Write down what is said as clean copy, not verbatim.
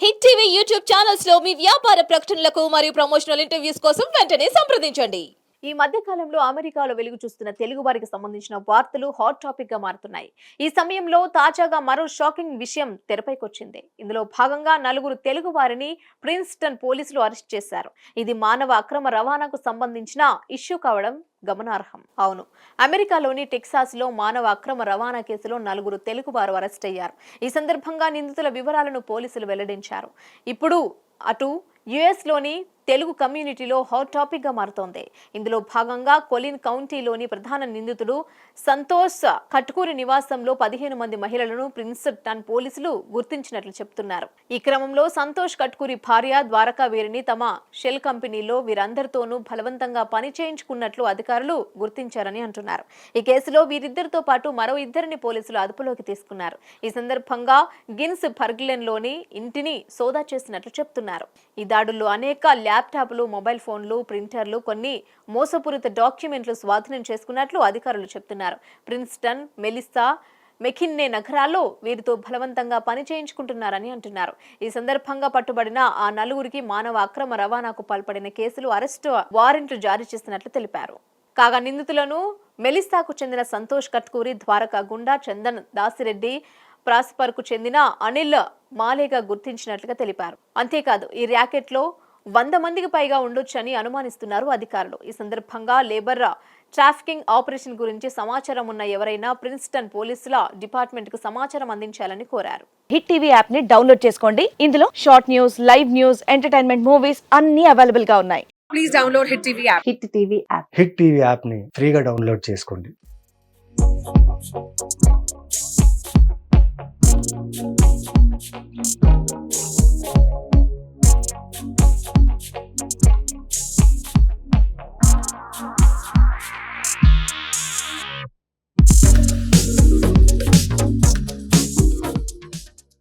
Hit TV YouTube channels లో మీ వ్యాపార ప్రకటనలకు మరియు ప్రమోషనల్ ఇంటర్వ్యూస్ కోసం వెంటనే సంప్రదించండి. ఈ మధ్య కాలంలో అమెరికాలో వెలుగు చూస్తున్న తెలుగు వారికి సంబంధించిన వార్తలు హాట్ టాపిక్ గా మారుతున్నాయి. ఈ సమయంలో తాజాగా మరో షాకింగ్ విషయం తెరపైకొచ్చింది. ఇందులో భాగంగా నలుగురు తెలుగు వారిని ప్రిన్స్టన్ పోలీసులు అరెస్ట్ చేశారు. ఇది మానవ అక్రమ రవాణాకు సంబంధించిన ఇష్యూ కావడం గమనార్హం. అవును, అమెరికాలోని టెక్సాస్ లో మానవ అక్రమ రవాణా కేసులో నలుగురు తెలుగు వారు అరెస్ట్ అయ్యారు. ఈ సందర్భంగా నిందితుల వివరాలను పోలీసులు వెల్లడించారు. ఇప్పుడు అటు యుఎస్ లోని తెలుగు కమ్యూనిటీలో హాట్ టాపిక్ గా మారుతోంది. ఇందులో భాగంగా కొలిన్ కౌంటీలోని ప్రధాన నిందితుడు సంతోష్ కట్కూరి నివాసంలో 15 మంది మహిళలను ప్రిన్స్టన్ పోలీసులు గుర్తించినట్లు చెప్తున్నారు. ఈ క్రమంలో సంతోష్ కట్కూరి భార్య ద్వారకా వీరిని తమ షెల్ కంపెనీలో వీరందరితోనూ బలవంతంగా పని చేయించుకున్నట్లు అధికారులు గుర్తించారని అంటున్నారు. ఈ కేసులో వీరిద్దరితో పాటు మరో ఇద్దరిని పోలీసులు అదుపులోకి తీసుకున్నారు. ఈ సందర్భంగా గిన్స్ బర్గ్లెన్ లోని ఇంటిని సోదా చేసినట్లు చెప్తున్నారు. ఈ దాడుల్లో అనేక ల్యాప్టాప్లు, మొబైల్ ఫోన్లు, ప్రింటర్లు, కొన్ని మోసపూరిత డాక్యుమెంట్లు స్వాధీనం చేసుకున్నట్లు అధికారులు చెప్తున్నారు. ప్రిన్స్టన్, మెలిస్సా, మెకిన్నే నగరాల్లో వీరితో బలవంతంగా పని చేయించుకుంటున్నారని అంటున్నారు. ఈ సందర్భంగా పట్టుబడిన ఆ నలుగురికి మానవ అక్రమ రవాణాకు పాల్పడిన కేసులు అరెస్టు వారెంట్లు జారీ చేసినట్లు తెలిపారు. కాగా నిందితులను మెలిస్సాకు చెందిన సంతోష్ కట్కూరి, ద్వారకా గుండా, చందన్ దాసిరెడ్డి, ప్రాస్పర్కు చెందిన అనిల్ మాలేగా గుర్తించినట్లుగా తెలిపారు. అంతేకాదు ఈ ర్యాకెట్లో 100 మందికి పైగా ఉండొచ్చని అనుమానిస్తున్నారు అధికారులు. ఈ సందర్భంగా లేబర్ ట్రాఫికింగ్ ఆపరేషన్ గురించి సమాచారం ఉన్న ఎవరైనా ప్రిన్స్టన్ పోలీసుల డిపార్ట్మెంట్ కు సమాచారం అందించాలని కోరారు. హిట్ టీవీ యాప్ ని డౌన్లోడ్ చేసుకోండి. ఇందులో short news, live news, entertainment movies అన్ని అవైలబుల్ గా ఉన్నాయి. Please download Hit TV app. Hit TV app. Hit TV యాప్ని ఫ్రీగా డౌన్లోడ్ చేసుకోండి.